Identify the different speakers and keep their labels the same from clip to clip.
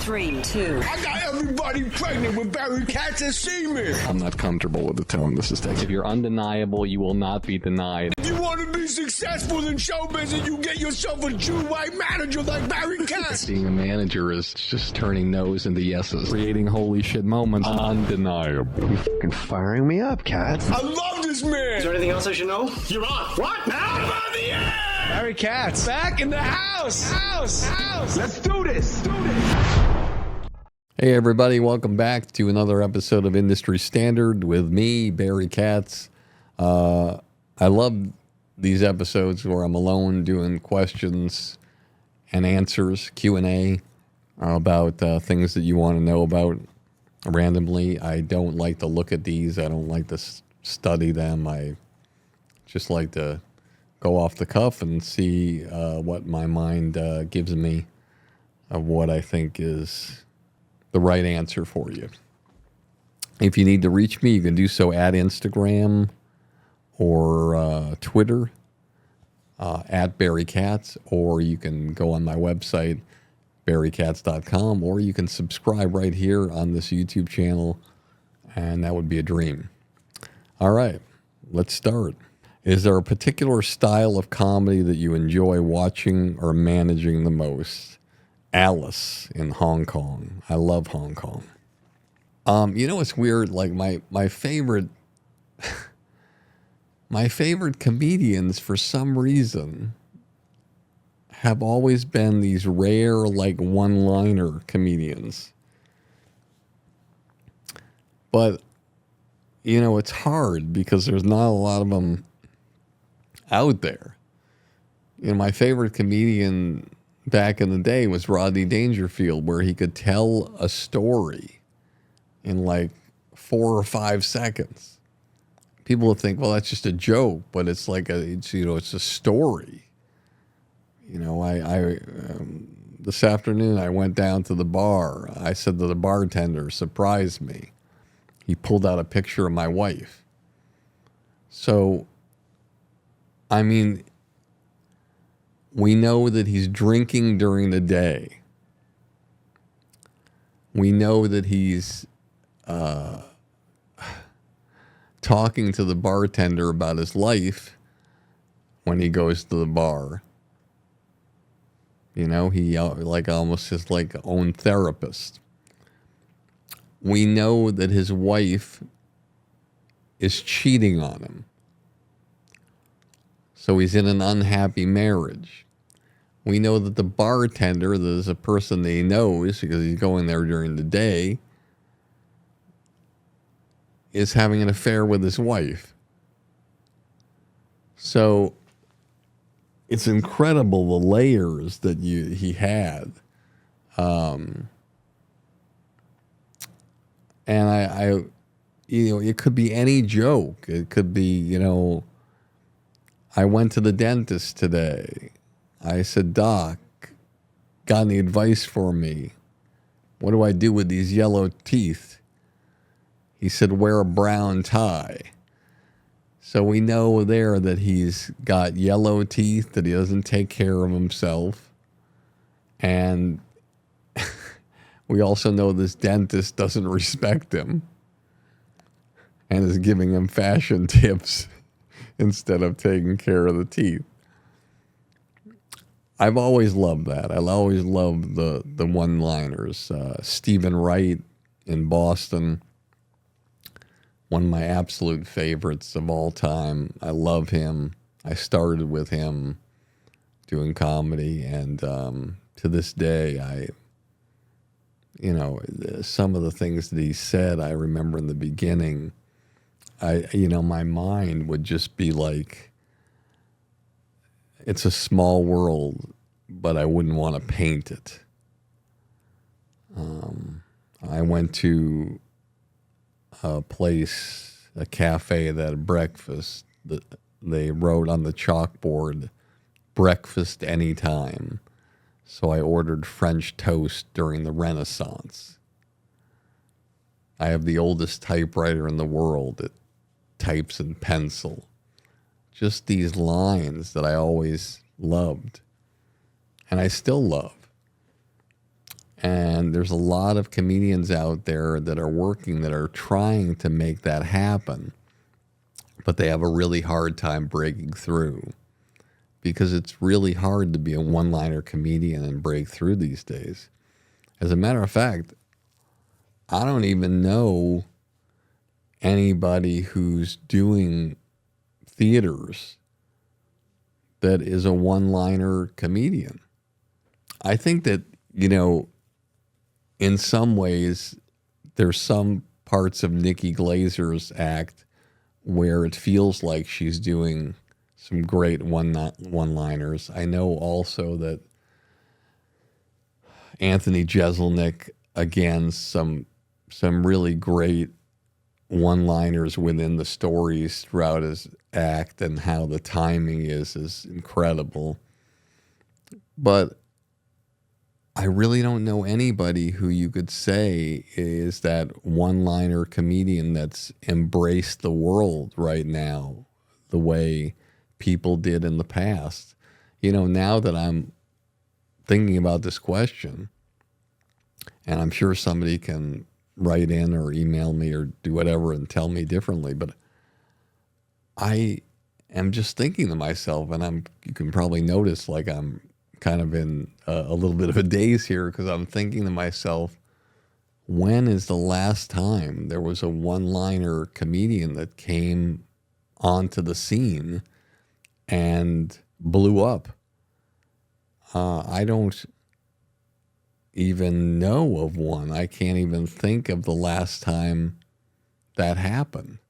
Speaker 1: 3, 2.
Speaker 2: I got everybody pregnant with Barry Katz and semen.
Speaker 3: I'm not comfortable with the tone this is taking.
Speaker 4: If you're undeniable, you will not be denied.
Speaker 2: If you want to be successful in show business, you get yourself a Jew white manager like Barry Katz.
Speaker 3: Being a manager is just turning no's into yeses.
Speaker 4: Creating holy shit moments. Undeniable.
Speaker 3: You're fucking firing me up, Katz.
Speaker 2: I love this man.
Speaker 5: Is there anything else I should know?
Speaker 2: You're on. What? Now I'm on the air.
Speaker 3: Barry Katz, back in the house.
Speaker 2: Let's do this.
Speaker 4: Hey everybody, welcome back to another episode of Industry Standard with me, Barry Katz. I love these episodes where I'm alone doing questions and answers, Q&A, about things that you want to know about randomly. I don't like to look at these. I don't like to study them. I just like to go off the cuff and see what my mind gives me of what I think is the right answer for you. If you need to reach me, you can do so at Instagram or Twitter at Barry Katz, or you can go on my website, barrykatz.com, or you can subscribe right here on this YouTube channel, and that would be a dream. All right, let's start. Is there a particular style of comedy that you enjoy watching or managing the most? Alice in Hong Kong. I love Hong Kong. You know, it's weird. Like my favorite, my favorite comedians for some reason have always been these rare, like one-liner comedians. But you know, it's hard because there's not a lot of them out there. You know, my favorite comedian back in the day was Rodney Dangerfield, where he could tell a story in like 4 or 5 seconds. People would think, well, that's just a joke, but it's like it's a story. You know, I this afternoon I went down to the bar. I said to the bartender, surprise me. He pulled out a picture of my wife. So, I mean, we know that he's drinking during the day. We know that he's talking to the bartender about his life when he goes to the bar. You know, he like almost his like own therapist. We know that his wife is cheating on him. So he's in an unhappy marriage. We know that the bartender, that is a person that he knows because he's going there during the day, is having an affair with his wife. So it's incredible the layers that he had. And I, you know, it could be any joke. It could be, you know, I went to the dentist today. I said, Doc, got any advice for me? What do I do with these yellow teeth? He said, wear a brown tie. So we know there that he's got yellow teeth, that he doesn't take care of himself. And we also know this dentist doesn't respect him and is giving him fashion tips instead of taking care of the teeth. I've always loved that. I always loved the one-liners. Stephen Wright in Boston, one of my absolute favorites of all time. I love him. I started with him doing comedy, and to this day, you know, some of the things that he said, I remember in the beginning, you know, my mind would just be like, it's a small world, but I wouldn't want to paint it. I went to a place, a cafe that had breakfast. They wrote on the chalkboard, breakfast anytime. So I ordered French toast during the Renaissance. I have the oldest typewriter in the world that types in pencil. Just these lines that I always loved, and I still love. And there's a lot of comedians out there that are working, that are trying to make that happen, but they have a really hard time breaking through, because it's really hard to be a one-liner comedian and break through these days. As a matter of fact, I don't even know anybody who's doing theaters that is a one-liner comedian. I think that, in some ways, there's some parts of Nikki Glazer's act where it feels like she's doing some great one-liners. I know also that Anthony Jeselnik, again, some really great one-liners within the stories throughout his act, and how the timing is incredible. But I really don't know anybody who you could say is that one-liner comedian that's embraced the world right now the way people did in the past. Now that I'm thinking about this question, and I'm sure somebody can write in or email me or do whatever and tell me differently, but I am just thinking to myself, and you can probably notice like I'm kind of in a little bit of a daze here, because I'm thinking to myself, when is the last time there was a one-liner comedian that came onto the scene and blew up? I don't even know of one. I can't even think of the last time that happened,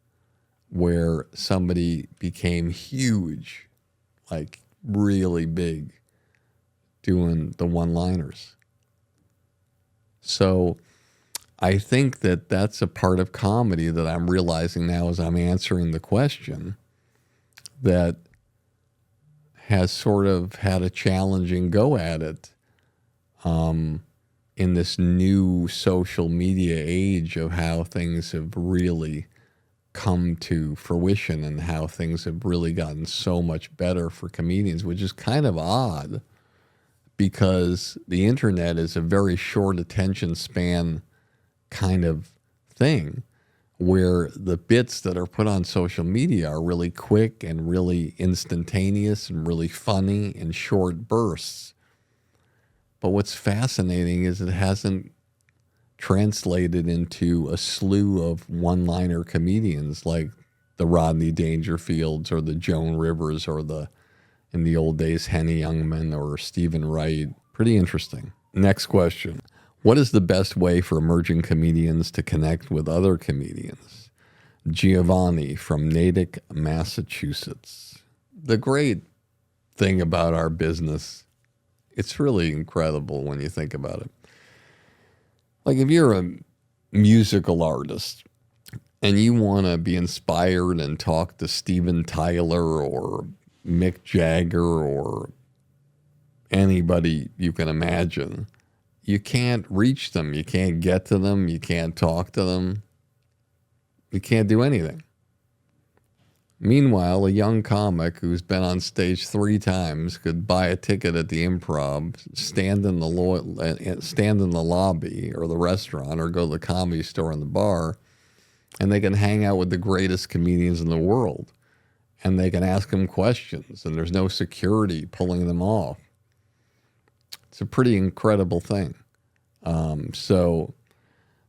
Speaker 4: where somebody became huge, like really big, doing the one-liners. So I think that that's a part of comedy that I'm realizing now as I'm answering the question, that has sort of had a challenging go at it in this new social media age of how things have really come to fruition, and how things have really gotten so much better for comedians, which is kind of odd, because the internet is a very short attention span kind of thing, where the bits that are put on social media are really quick and really instantaneous and really funny in short bursts. But what's fascinating is it hasn't translated into a slew of one-liner comedians like the Rodney Dangerfields or the Joan Rivers or in the old days, Henny Youngman or Stephen Wright. Pretty interesting. Next question. What is the best way for emerging comedians to connect with other comedians? Giovanni from Natick, Massachusetts. The great thing about our business, it's really incredible when you think about it. Like if you're a musical artist and you want to be inspired and talk to Steven Tyler or Mick Jagger or anybody you can imagine, you can't reach them. You can't get to them. You can't talk to them. You can't do anything. Meanwhile, a young comic who's been on stage 3 times could buy a ticket at the Improv, stand in the lobby or the restaurant, or go to the Comedy Store and the bar, and they can hang out with the greatest comedians in the world. And they can ask them questions, and there's no security pulling them off. It's a pretty incredible thing. So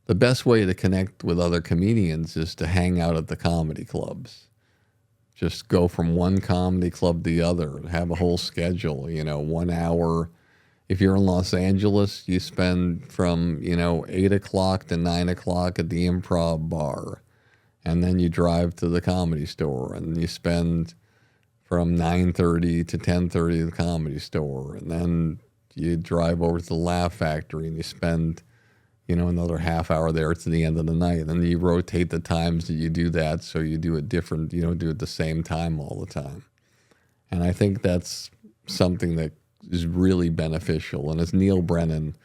Speaker 4: the best way to connect with other comedians is to hang out at the comedy clubs. Just go from one comedy club to the other. Have a whole schedule, 1 hour. If you're in Los Angeles, you spend from, 8 o'clock to 9 o'clock at the Improv bar. And then you drive to the Comedy Store, and you spend from 9:30 to 10:30 at the Comedy Store. And then you drive over to the Laugh Factory, and you spend, another half hour there to the end of the night. And then you rotate the times that you do that, so you do it different. You don't do it the same time all the time. And I think that's something that is really beneficial. And as Neil Brennan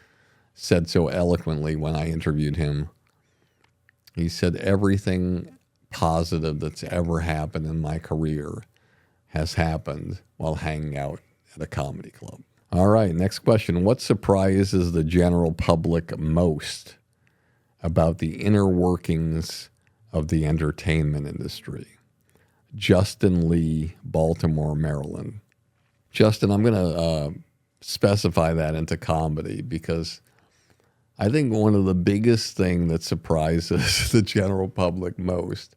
Speaker 4: said so eloquently when I interviewed him, he said, everything positive that's ever happened in my career has happened while hanging out at a comedy club. All right, next question. What surprises the general public most about the inner workings of the entertainment industry? Justin Lee, Baltimore, Maryland. Justin, I'm going to specify that into comedy because I think one of the biggest thing that surprises the general public most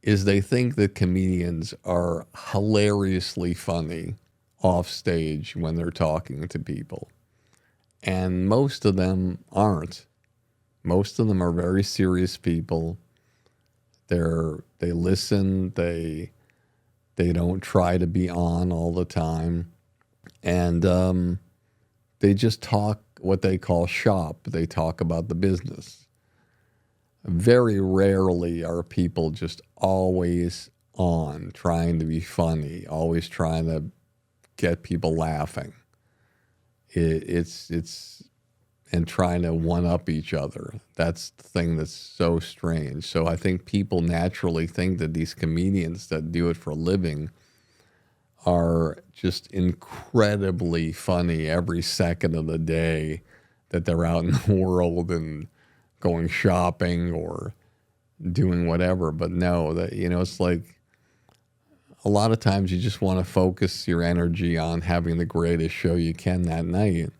Speaker 4: is they think that comedians are hilariously funny off stage when they're talking to people. And most of them aren't. Most of them are very serious people. They listen, they don't try to be on all the time. And they just talk what they call shop. They talk about the business. Very rarely are people just always on, trying to be funny, always trying to get people laughing. It's and trying to one-up each other. That's the thing that's so strange. So I think people naturally think that these comedians that do it for a living are just incredibly funny every second of the day that they're out in the world and going shopping or doing whatever. But no, that it's like a lot of times you just want to focus your energy on having the greatest show you can that night.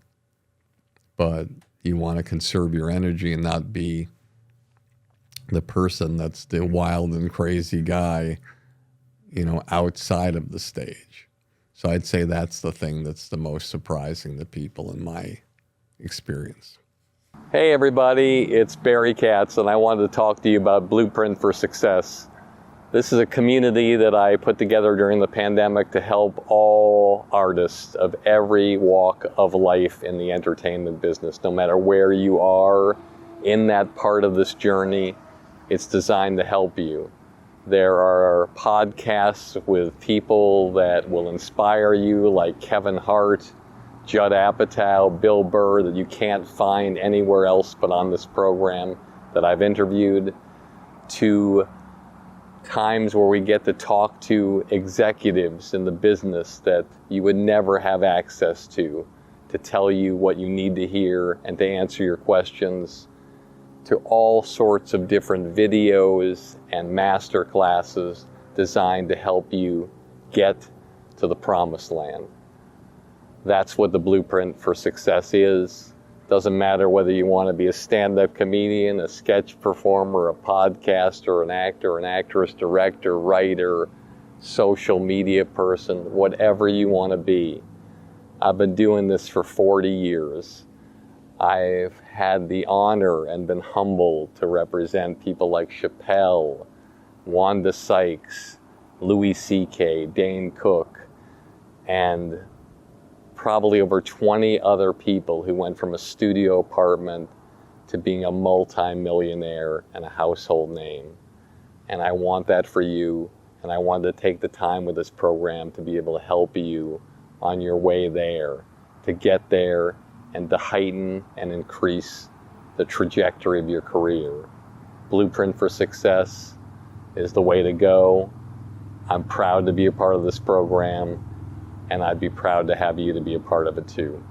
Speaker 4: But you want to conserve your energy and not be the person that's the wild and crazy guy, outside of the stage. So I'd say that's the thing that's the most surprising to people in my experience.
Speaker 1: Hey everybody, it's Barry Katz, and I wanted to talk to you about Blueprint for Success. This is a community that I put together during the pandemic to help all artists of every walk of life in the entertainment business. No matter where you are in that part of this journey, it's designed to help you. There are podcasts with people that will inspire you, like Kevin Hart, Judd Apatow, Bill Burr, that you can't find anywhere else but on this program that I've interviewed, to times where we get to talk to executives in the business that you would never have access to tell you what you need to hear and to answer your questions, to all sorts of different videos and master classes designed to help you get to the promised land. That's what the Blueprint for Success is. Doesn't matter whether you want to be a stand-up comedian, a sketch performer, a podcaster, an actor, an actress, director, writer, social media person, whatever you want to be. I've been doing this for 40 years. I've had the honor and been humbled to represent people like Chappelle, Wanda Sykes, Louis C.K., Dane Cook, and probably over 20 other people who went from a studio apartment to being a multi-millionaire and a household name. And I want that for you, and I wanted to take the time with this program to be able to help you on your way there, to get there and to heighten and increase the trajectory of your career. Blueprint for Success is the way to go. I'm proud to be a part of this program, and I'd be proud to have you to be a part of it too.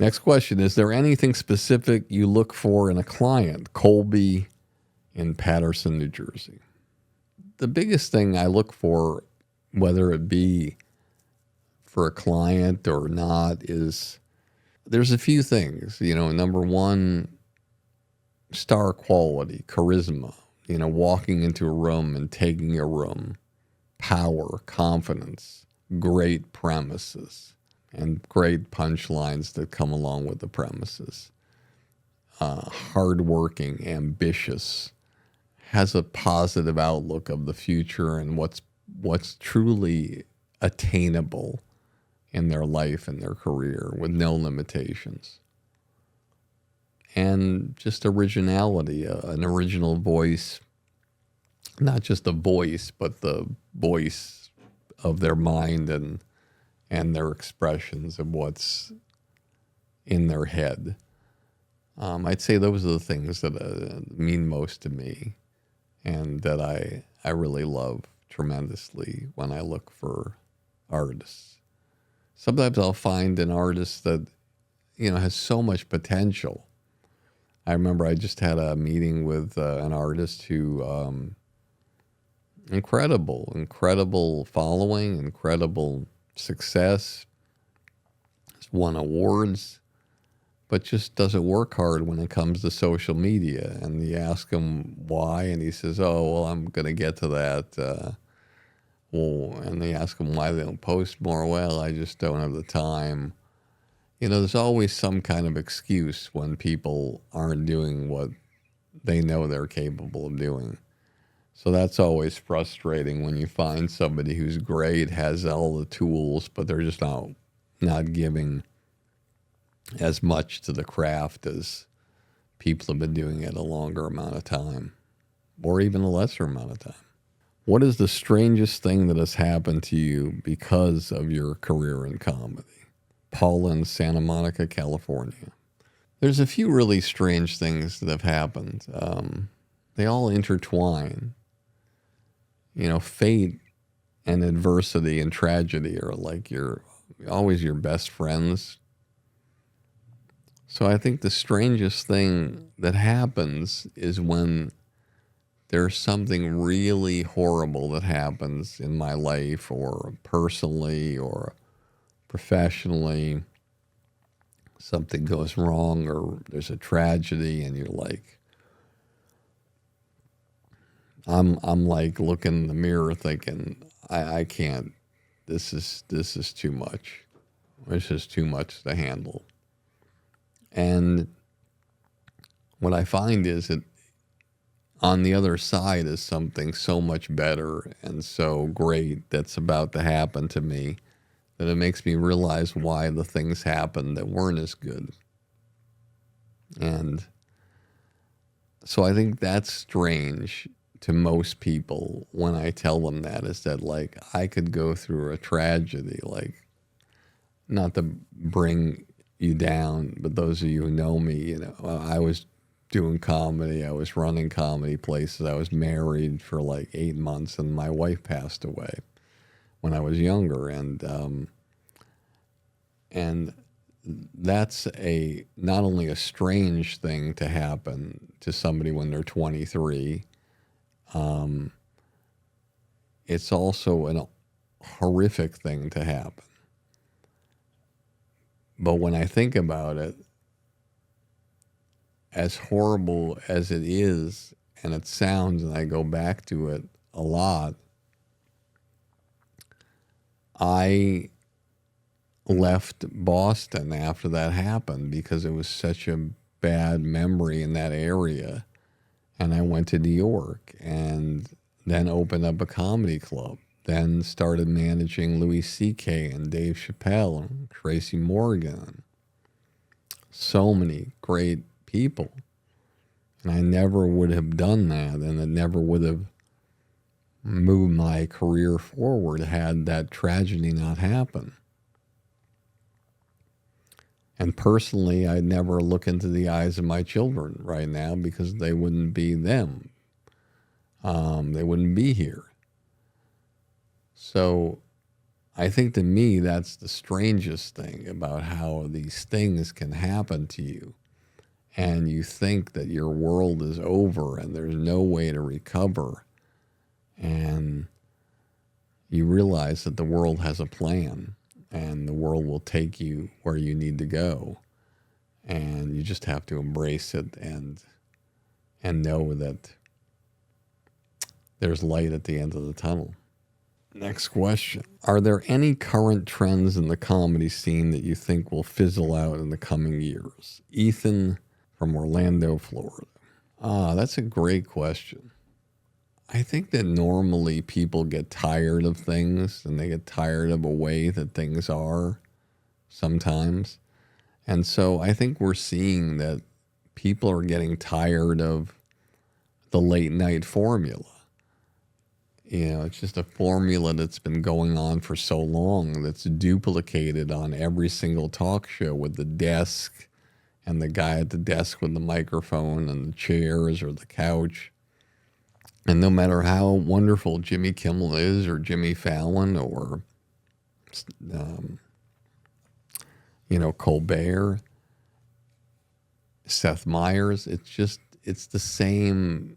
Speaker 4: Next question. Is there anything specific you look for in a client? Colby in Patterson, New Jersey. The biggest thing I look for, whether it be for a client or not, is there's a few things. Number one, star quality, charisma. Walking into a room and taking a room. Power, confidence. Great premises and great punchlines that come along with the premises. Hardworking, ambitious, has a positive outlook of the future and what's truly attainable in their life and their career with no limitations. And just originality, an original voice, not just a voice, but the voice of their mind and their expressions of what's in their head. I'd say those are the things that mean most to me and that I really love tremendously when I look for artists. sometimes I'll find an artist that, has so much potential. I remember I just had a meeting with an artist who, incredible following, incredible success, has won awards, but just doesn't work hard when it comes to social media. And you ask him why, and he says, "Oh, well, I'm going to get to that." And they ask him why they don't post more. Well, I just don't have the time. There's always some kind of excuse when people aren't doing what they know they're capable of doing. So that's always frustrating when you find somebody who's great, has all the tools, but they're just not giving as much to the craft as people have been doing it a longer amount of time, or even a lesser amount of time. What is the strangest thing that has happened to you because of your career in comedy? Paula in Santa Monica, California. There's a few really strange things that have happened. They all intertwine. Fate and adversity and tragedy are like always your best friends. So I think the strangest thing that happens is when there's something really horrible that happens in my life, or personally or professionally. Something goes wrong, or there's a tragedy, and you're like, I'm like looking in the mirror thinking, I can't, this is too much. This is too much to handle. And what I find is that on the other side is something so much better and so great that's about to happen to me, that it makes me realize why the things happened that weren't as good. And so I think that's strange to most people when I tell them that, is that, like, I could go through a tragedy, like, not to bring you down, but those of you who know me, I was doing comedy, I was running comedy places, I was married for like 8 months, and my wife passed away when I was younger, and that's not only a strange thing to happen to somebody when they're 23, it's also a horrific thing to happen. But when I think about it, as horrible as it is, and it sounds, and I go back to it a lot, I left Boston after that happened because it was such a bad memory in that area. And I went to New York and then opened up a comedy club. Then started managing Louis C.K. and Dave Chappelle and Tracy Morgan. So many great people. And I never would have done that, and it never would have moved my career forward had that tragedy not happened. And personally, I'd never look into the eyes of my children right now because they wouldn't be them. They wouldn't be here. So I think to me, that's the strangest thing about how these things can happen to you. And you think that your world is over and there's no way to recover. And you realize that the world has a plan, and the world will take you where you need to go. And you just have to embrace it and know that there's light at the end of the tunnel. Next question. Are there any current trends in the comedy scene that you think will fizzle out in the coming years? Ethan from Orlando, Florida. That's a great question. I think that normally people get tired of things, and they get tired of a way that things are sometimes. And so I think we're seeing that people are getting tired of the late night formula. It's just a formula that's been going on for so long, that's duplicated on every single talk show, with the desk and the guy at the desk with the microphone and the chairs or the couch. And no matter how wonderful Jimmy Kimmel is, or Jimmy Fallon, or Colbert, Seth Meyers. It's the same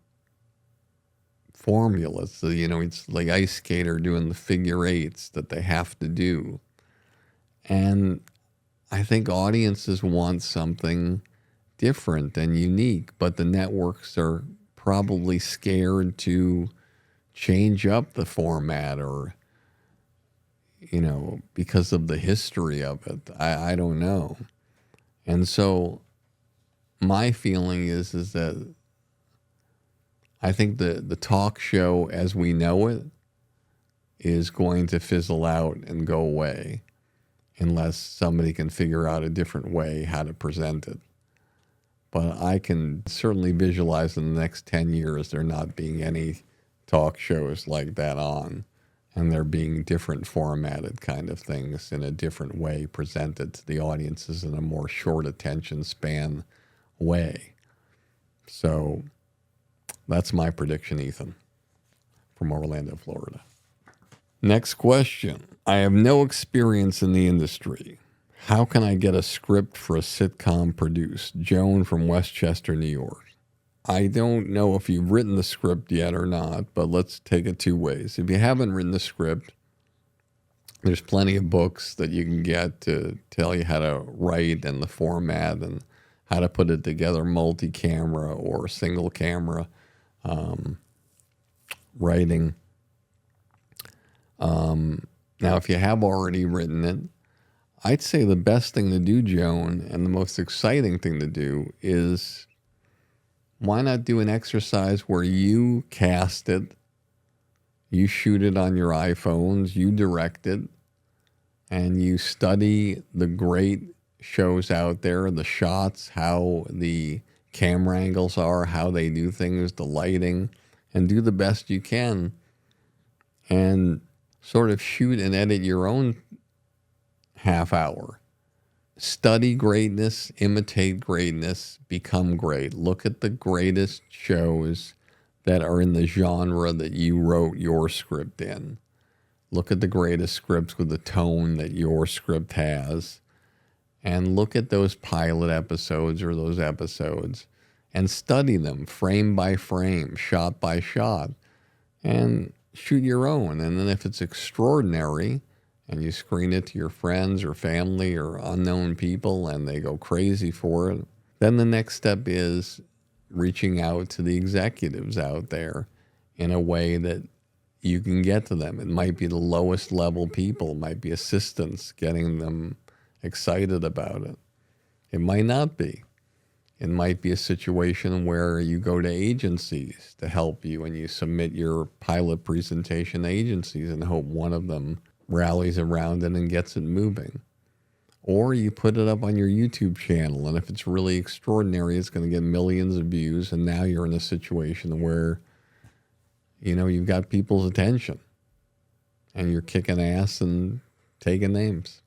Speaker 4: formula. So, it's like ice skater doing the figure eights that they have to do. And I think audiences want something different and unique, but the networks are probably scared to change up the format or, because of the history of it. I don't know. And so my feeling is that I think the talk show as we know it is going to fizzle out and go away unless somebody can figure out a different way how to present it. But I can certainly visualize in the next 10 years there not being any talk shows like that on, and there being different formatted kind of things in a different way presented to the audiences in a more short attention span way. So that's my prediction, Ethan, from Orlando, Florida. Next question. I have no experience in the industry. How can I get a script for a sitcom produced? Joan from Westchester, New York. I don't know if you've written the script yet or not, but let's take it two ways. If you haven't written the script, there's plenty of books that you can get to tell you how to write and the format and how to put it together, multi-camera or single camera writing. Now, if you have already written it, I'd say the best thing to do, Joan, and the most exciting thing to do is why not do an exercise where you cast it, you shoot it on your iPhones, you direct it, and you study the great shows out there, the shots, how the camera angles are, how they do things, the lighting, and do the best you can and sort of shoot and edit your own half hour. Study greatness, imitate greatness, become great. Look at the greatest shows that are in the genre that you wrote your script in. Look at the greatest scripts with the tone that your script has. And look at those pilot episodes or those episodes and study them frame by frame, shot by shot, and shoot your own. And then if it's extraordinary and you screen it to your friends or family or unknown people and they go crazy for it, then the next step is reaching out to the executives out there in a way that you can get to them. It might be the lowest level people, it might be assistants, getting them excited about it. It might not be. It might be a situation where you go to agencies to help you and you submit your pilot presentation to agencies and hope one of them rallies around it and gets it moving. Or you put it up on your YouTube channel, and if it's really extraordinary, it's going to get millions of views, and now you're in a situation where, you've got people's attention and you're kicking ass and taking names.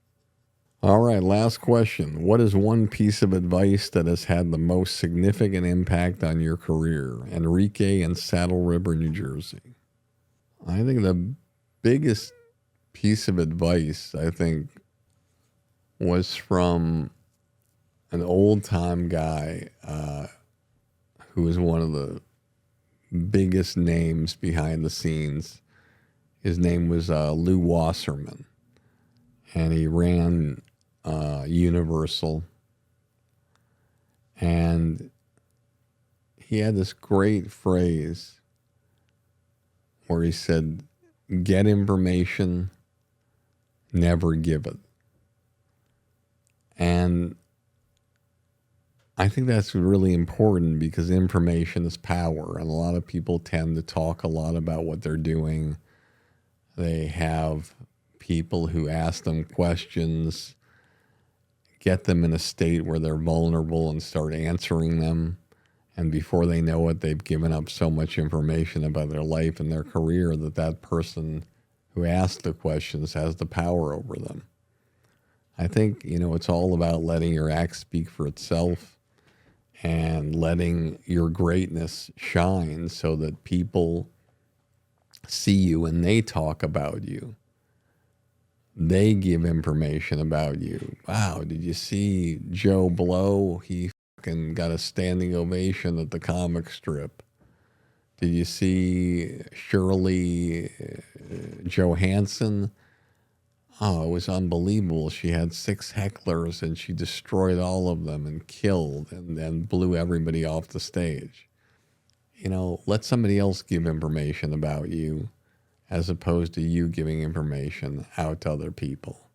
Speaker 4: All right, last question. What is one piece of advice that has had the most significant impact on your career? Enrique in Saddle River, New Jersey. I think the biggest piece of advice, was from an old-time guy who was one of the biggest names behind the scenes. His name was Lou Wasserman, and he ran Universal. And he had this great phrase where he said, "Get information, never give it." And I think that's really important because information is power, and a lot of people tend to talk a lot about what they're doing. They have people who ask them questions, get them in a state where they're vulnerable and start answering them. And before they know it, they've given up so much information about their life and their career that person who asked the questions has the power over them. I think, it's all about letting your act speak for itself and letting your greatness shine so that people see you and they talk about you. they give information about you. Wow, did you see Joe Blow? He fucking got a standing ovation at the comic strip. Did you see Shirley Johansson? Oh, it was unbelievable. She had 6 hecklers and she destroyed all of them and killed and then blew everybody off the stage. You know, let somebody else give information about you as opposed to you giving information out to other people.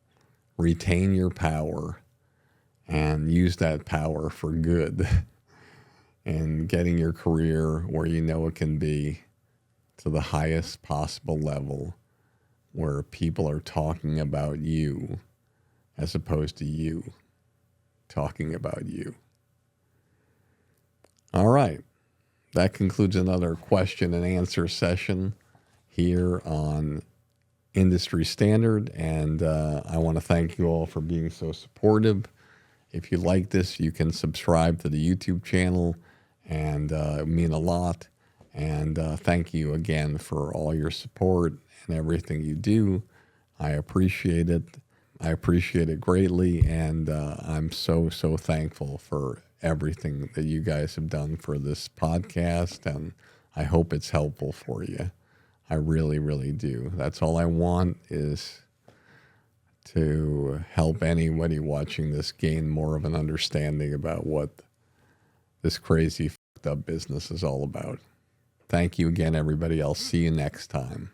Speaker 4: Retain your power and use that power for good and getting your career where you know it can be to the highest possible level where people are talking about you as opposed to you talking about you. All right. That concludes another question and answer session here on Industry Standard. And I want to thank you all for being so supportive. If you like this, you can subscribe to the YouTube channel, and it would mean a lot. And thank you again for all your support and everything you do. I appreciate it. I appreciate it greatly. And I'm so, so thankful for everything that you guys have done for this podcast. And I hope it's helpful for you. I really, really do. That's all I want, is to help anybody watching this gain more of an understanding about what this crazy fucked up business is all about. Thank you again, everybody. I'll see you next time.